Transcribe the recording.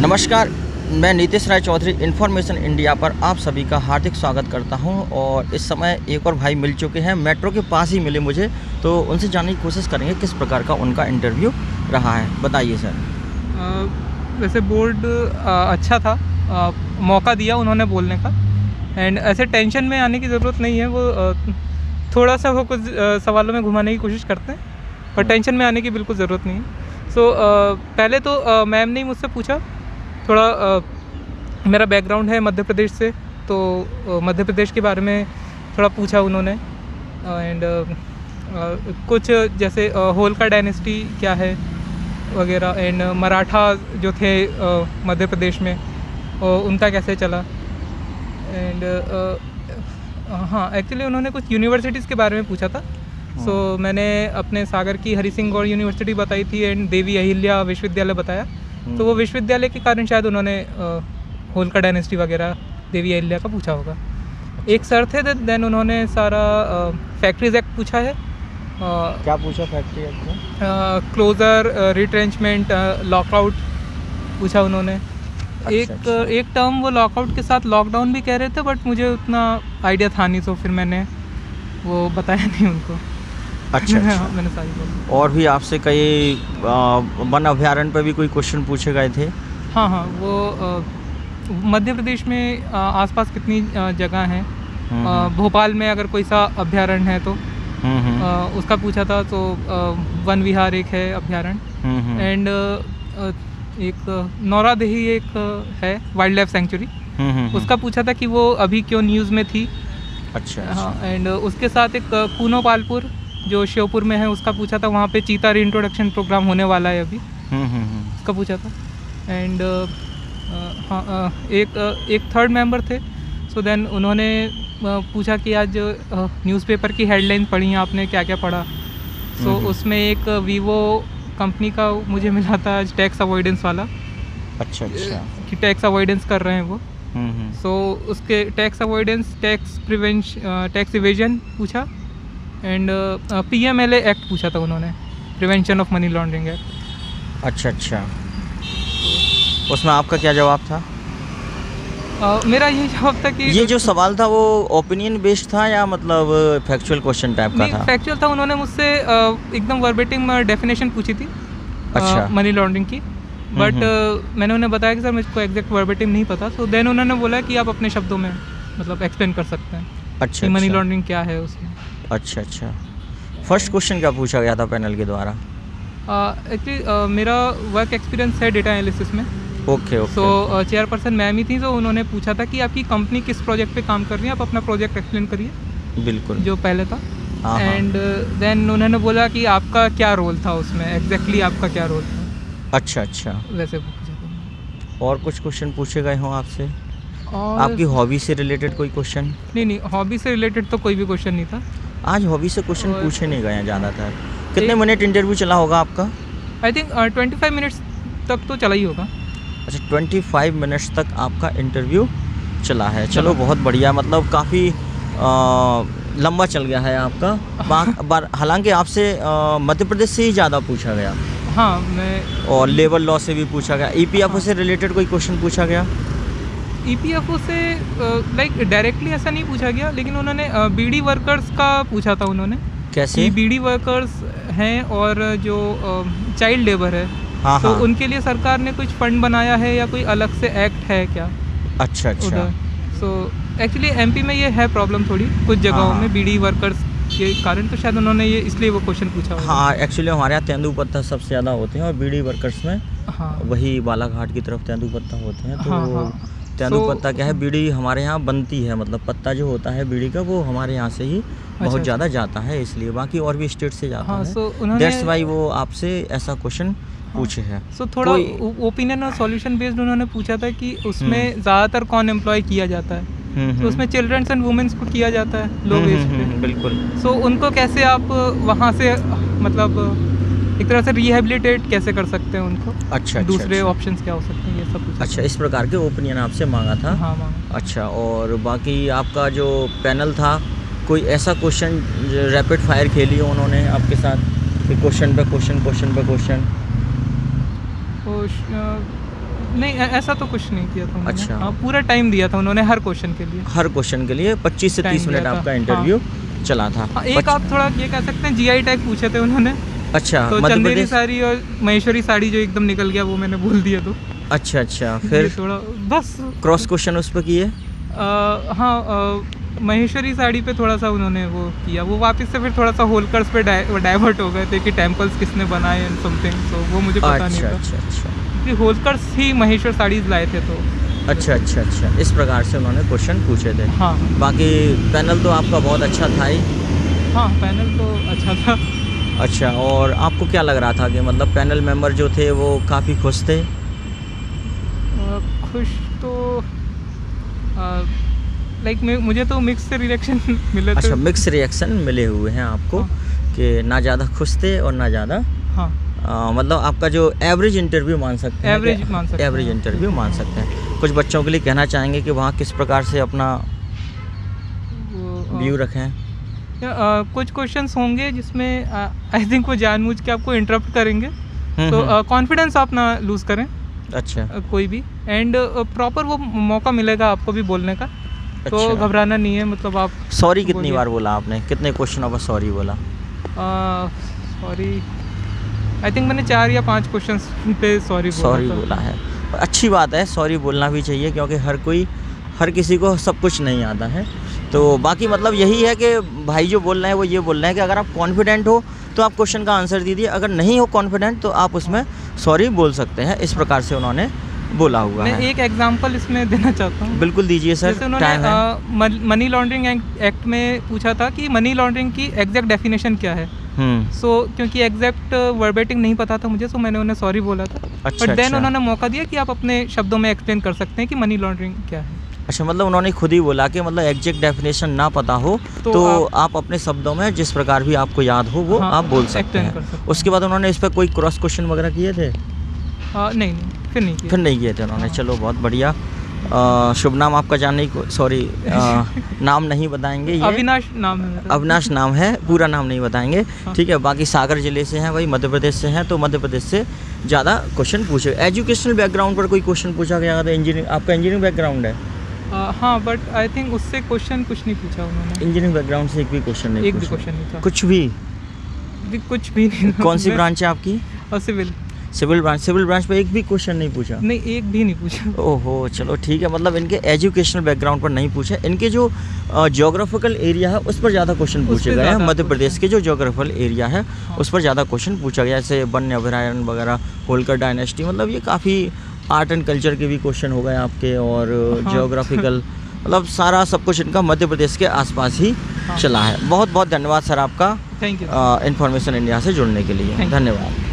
नमस्कार, मैं नीतीश राय Chaudhary information India पर आप सभी का हार्दिक स्वागत करता हूं। और इस समय एक और भाई मिल चुके हैं, मेट्रो के पास ही मिले मुझे, तो उनसे जानने की कोशिश करेंगे किस प्रकार का उनका इंटरव्यू रहा है। बताइए सर। वैसे बोर्ड अच्छा था, मौका दिया उन्होंने बोलने का। एंड ऐसे टेंशन में आने की ज़रूरत नहीं है, वो थोड़ा सा वो कुछ सवालों में घुमाने की कोशिश करते हैं, पर टेंशन में आने की बिल्कुल ज़रूरत नहीं है। पहले तो मैम ने मुझसे पूछा थोड़ा, मेरा बैकग्राउंड है मध्य प्रदेश से, तो मध्य प्रदेश के बारे में थोड़ा पूछा उन्होंने। एंड कुछ जैसे होलकर डायनेस्टी क्या है वगैरह, एंड मराठा जो थे मध्य प्रदेश में, उनका कैसे चला। एंड हाँ, एक्चुअली उन्होंने कुछ यूनिवर्सिटीज़ के बारे में पूछा था। मैंने अपने सागर की हरि सिंह गौड़ यूनिवर्सिटी बताई थी एंड देवी अहिल्या विश्वविद्यालय बताया। तो वो विश्वविद्यालय के कारण शायद उन्होंने होलकर डायनेस्टी वगैरह देवी अहिल्या का पूछा होगा। एक सर थे, देन उन्होंने सारा फैक्ट्रीज एक्ट पूछा है। क्या पूछा फैक्ट्री एक्ट में? क्लोजर, रिट्रेंचमेंट, लॉकआउट पूछा उन्होंने। एक टर्म वो लॉकआउट के साथ लॉकडाउन भी कह रहे थे, बट मुझे उतना आइडिया था नहीं, तो फिर मैंने वो बताया नहीं उनको। अच्छा। हाँ, मैंने सारी बोली। और भी आपसे कई वन अभ्यारण्य पर भी कोई क्वेश्चन पूछे गए थे? हाँ, वो मध्य प्रदेश में आसपास कितनी जगह हैं। भोपाल में अगर कोई सा अभ्यारण्य है तो उसका पूछा था। तो वन विहार एक है अभ्यारण्य, एंड एक नौरादेही एक है वाइल्ड लाइफ सेंचुरी, उसका पूछा था कि वो अभी क्यों न्यूज़ में थी। अच्छा। हाँ, एंड उसके साथ एक कूनो पालपुर जो श्योपुर में है, उसका पूछा था। वहाँ पे चीता रीइंट्रोडक्शन प्रोग्राम होने वाला है अभी, उसका पूछा था। एंड हाँ, एक थर्ड मेंबर थे। देन उन्होंने पूछा कि आज न्यूज़पेपर की हेडलाइन पढ़ी हैं आपने, क्या क्या पढ़ा। उसमें एक वीवो कंपनी का मुझे मिला था आज, टैक्स अवॉइडेंस वाला। अच्छा कि टैक्स अवॉइडेंस कर रहे हैं वो। उसके tax avoidance, tax prevention, tax evasion पूछा। एंड PMLA एक्ट पूछा था उन्होंने, prevention of money laundering act. अच्छा। उसमें आपका क्या जवाब था? मेरा ये जवाब था कि ये जो सवाल था वो ओपिनियन बेस्ड था या मतलब फैक्चुअल क्वेश्चन टाइप का था? फैक्चुअल था। उन्होंने मुझसे एकदम वर्बेटिम डेफिनेशन पूछी थी मनी लॉन्ड्रिंग की, बट मैंने उन्हें बताया कि सर मुझको एग्जैक्ट वर्बेटिम नहीं पता। देन उन्होंने बोला कि आप अपने शब्दों में मतलब एक्सप्लेन कर सकते हैं। अच्छा। मनी लॉन्ड्रिंग क्या है उसमें। अच्छा। फर्स्ट क्वेश्चन क्या पूछा गया था पैनल के द्वारा? एक्चुअली मेरा वर्क एक्सपीरियंस है डेटा एनालिसिस में। ओके। चेयरपर्सन मैम ही थी, तो उन्होंने पूछा था कि आपकी कंपनी किस प्रोजेक्ट पे काम कर रही है, आप अपना प्रोजेक्ट एक्सप्लेन करिए। बिल्कुल, जो पहले था। एंड देन उन्होंने बोला कि आपका क्या रोल था उसमें, एग्जैक्टली आपका क्या रोल था। अच्छा। वैसे पूछा था। और कुछ क्वेश्चन पूछे गए हों आपसे? और आपकी हॉबी से रिलेटेड कोई क्वेश्चन? नहीं, हॉबी से रिलेटेड तो कोई भी क्वेश्चन नहीं था आज। हॉबी से क्वेश्चन पूछे नहीं गए हैं ज़्यादातर। कितने मिनट इंटरव्यू चला होगा आपका? आई थिंक 25 मिनट्स तक तो चला ही होगा। अच्छा, 25 मिनट्स तक आपका इंटरव्यू चला है। चलो बहुत बढ़िया, मतलब काफ़ी लंबा चल गया है आपका। हालांकि आपसे मध्य प्रदेश से ही ज़्यादा पूछा गया। हाँ, मैं और लेबर लॉ से भी पूछा गया। EPFO से रिलेटेड कोई क्वेश्चन पूछा गया? EPFO से लाइक डायरेक्टली ऐसा नहीं पूछा गया, लेकिन उन्होंने BD वर्कर्स का पूछा था उन्होंने। कैसे? BD वर्कर्स हैं और जो चाइल्ड लेबर है, तो उनके लिए सरकार ने कुछ फंड बनाया है या कोई अलग से एक्ट है क्या? अच्छा। एक्चुअली MP में ये है प्रॉब्लम थोड़ी, कुछ जगहों में BD वर्कर्स के कारण, तो शायद उन्होंने ये इसलिए वो क्वेश्चन पूछा। हाँ, एक्चुअली हमारे यहाँ तेंदुपत्ता सबसे ज़्यादा होते हैं और BD वर्कर्स में वही बालाघाट की तरफ तेंदुपत्ता होते हैं। तो तेंदुपत्ता क्या है, बीड़ी हमारे यहाँ बनती है, मतलब पत्ता जो होता है बीड़ी का वो हमारे यहाँ से ही बहुत ज़्यादा जाता है, इसलिए बाकी और भी स्टेट से जाता है। दैट्स वाई वो आपसे ऐसा क्वेश्चन पूछे हैं। थोड़ा ओपिनियन और सॉल्यूशन बेस्ड उन्होंने पूछा था कि उसमें ज़्यादातर कौन एम्प्लॉय किया जाता है। तो उसमें चिल्ड्रंस एंड वुमेन्स को किया जाता है, लो वेज पे। बिल्कुल। उनको कैसे आप वहाँ से मतलब एक तरह से रिहेबिलिटेट कैसे कर सकते हैं उनको। अच्छा। दूसरे ऑप्शंस क्या हो सकते हैं, ये सब कुछ। अच्छा, इस प्रकार के ओपिनियन आपसे मांगा था? हाँ, मांगा। अच्छा, और बाकी आपका जो पैनल था, कोई ऐसा क्वेश्चन रैपिड फायर खेली हो उन्होंने आपके साथ कि क्वेश्चन पे क्वेश्चन? नहीं ऐसा तो कुछ नहीं किया था उन्होंने। अच्छा। हाँ, पूरा टाइम दिया था उन्होंने हर क्वेश्चन के लिए। हर क्वेश्चन के लिए 25 से 30 टाइम मिनट दिया था, आपका हाँ। इंटरव्यू चला था। हाँ, एक आप थोड़ा ये कह सकते हैं जीआई टैग पूछे थे उन्होंने, अच्छा, तो मध्य चंदेरी प्रदेश। साड़ी और महेश्वरी साड़ी जो एकदम निकल गया वो मैंने बोल दिया। तो अच्छा अच्छा, ये फिर थोड़ा बस क्रॉस क्वेश्चन उस पर किए। हाँ, महेश्वरी साड़ी पे थोड़ा सा उन्होंने वो किया, वो वापस से फिर थोड़ा सा होलकर्स पे डाइवर्ट हो गए थे कि टेम्पल्स किसने बनाए एंड समथिंग, तो वो मुझे पता नहीं अच्छा था अच्छा अच्छा कि होलकर्स ही महेश्वर साड़ीज लाए थे। तो अच्छा अच्छा अच्छा, इस प्रकार से उन्होंने क्वेश्चन पूछे थे। हाँ बाकी पैनल तो आपका बहुत अच्छा था ही। हाँ, पैनल तो अच्छा था। अच्छा, और आपको क्या लग रहा था कि मतलब पैनल मेंबर जो थे वो काफ़ी खुश थे? खुश तो लाइक मुझे तो मिक्स रिएक्शन मिले थे। अच्छा, मिक्स रिएक्शन मिले हुए हैं आपको, हाँ। कि ना ज़्यादा खुश थे और ना ज़्यादा, हाँ, मतलब आपका जो एवरेज इंटरव्यू मान सकते हैं। एवरेज मान सकते हैं। एवरेज इंटरव्यू मान सकते हैं। कुछ बच्चों के लिए कहना चाहेंगे कि वहाँ किस प्रकार से अपना वो व्यू रखें? कुछ क्वेश्चंस होंगे जिसमें आई थिंक वो जानबूझ के आपको इंटरप्ट करेंगे, हम्म, तो कॉन्फिडेंस आप ना लूज़ करें अच्छा कोई भी, एंड प्रॉपर वो मौका मिलेगा आपको भी बोलने का, तो अच्छा। घबराना नहीं है। मतलब आप सॉरी कितनी बोलिए। बार बोला आपने? कितने क्वेश्चनों पर सॉरी बोला? सॉरी, आई थिंक मैंने 4 या 5 क्वेश्चंस पे सॉरी सॉरी बोला है। अच्छी बात है, सॉरी बोलना भी चाहिए, क्योंकि हर किसी को सब कुछ नहीं आता है। तो बाकी मतलब यही है कि भाई जो बोल रहे हैं वो ये बोल रहे हैं कि अगर आप कॉन्फिडेंट हो तो आप क्वेश्चन का आंसर दीजिए, अगर नहीं हो कॉन्फिडेंट तो आप उसमें सॉरी बोल सकते हैं। इस प्रकार से उन्होंने बोला हुआ मैं है। एक एग्जांपल इसमें देना चाहता हूँ। बिल्कुल दीजिए सर, जैसे टाइम है। उन्होंने मनी लॉन्ड्रिंग एक्ट में पूछा था कि मनी लॉन्ड्रिंग की एग्जैक्ट डेफिनेशन क्या है। सो क्योंकि एग्जैक्ट वर्बेटिंग नहीं पता था मुझे, सो मैंने उन्हें सॉरी बोला था। अच्छा, बट देन अच्छा। उन्होंने मौका दिया कि आप अपने शब्दों में एक्सप्लेन कर सकते हैं कि मनी लॉन्ड्रिंग क्या है। अच्छा, मतलब उन्होंने खुद ही बोला कि मतलब एग्जैक्ट डेफिनेशन ना पता हो तो आप अपने शब्दों में जिस प्रकार भी आपको याद हो वो हाँ, आप बोल सकते explain हैं। कर सकते हैं। उसके बाद उन्होंने इस पर कोई क्रॉस क्वेश्चन वगैरह किए थे? नहीं, फिर नहीं किया। फिर नहीं किए थे उन्होंने। चलो बहुत बढ़िया। शुभ नाम आपका जानने की सॉरी नाम नहीं बताएंगे, ये अविनाश नाम है मेरा। अविनाश नाम है, पूरा नाम नहीं बताएंगे, हाँ। ठीक है। बाकी सागर ज़िले से हैं भाई, मध्य प्रदेश से हैं, तो मध्य प्रदेश से ज़्यादा क्वेश्चन पूछे। एजुकेशनल बैकग्राउंड पर कोई क्वेश्चन पूछा गया था? इंजीनियरिंग, आपका इंजीनियरिंग बैकग्राउंड है? हाँ, बट आई थिंक उससे क्वेश्चन कुछ नहीं पूछा उन्होंने। इंजीनियरिंग बैकग्राउंड से एक भी क्वेश्चन नहीं एक भी पूछा? क्वेश्चन नहीं था। कुछ भी? कुछ भी नहीं। कौन सी ब्रांच है आपकी? और सिविल। सिविल ब्रांच पे एक भी क्वेश्चन नहीं पूछा? नहीं, एक भी नहीं पूछा। ओहो, चलो ठीक है। मतलब इनके एजुकेशनल बैकग्राउंड पर नहीं पूछे, इनके जो ज्योग्राफिकल एरिया है उस पर ज़्यादा क्वेश्चन पूछे गए हैं। मध्य प्रदेश के जो ज्योग्राफिकल एरिया है उस पर ज़्यादा क्वेश्चन पूछा गया, जैसे वन्य अभयारण्य वगैरह, होलकर डायनेस्टी, मतलब ये काफ़ी आर्ट एंड कल्चर के भी क्वेश्चन हो गए आपके, और ज्योग्राफिकल मतलब सारा सब कुछ इनका मध्य प्रदेश के आसपास ही चला है। बहुत बहुत धन्यवाद सर आपका थैंक यू। इन्फॉर्मेशन इंडिया से जुड़ने के लिए। धन्यवाद।